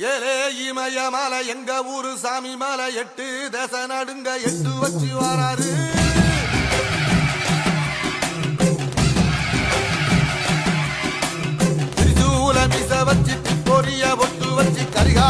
ஏலே இமய மலை எங்க ஊரு சாமி மலை 8 தேச நடுங்க 8 வச்சு வராரு. திரிசூல மிச வச்சு பொரிய ஒட்டு வச்சு கரிகா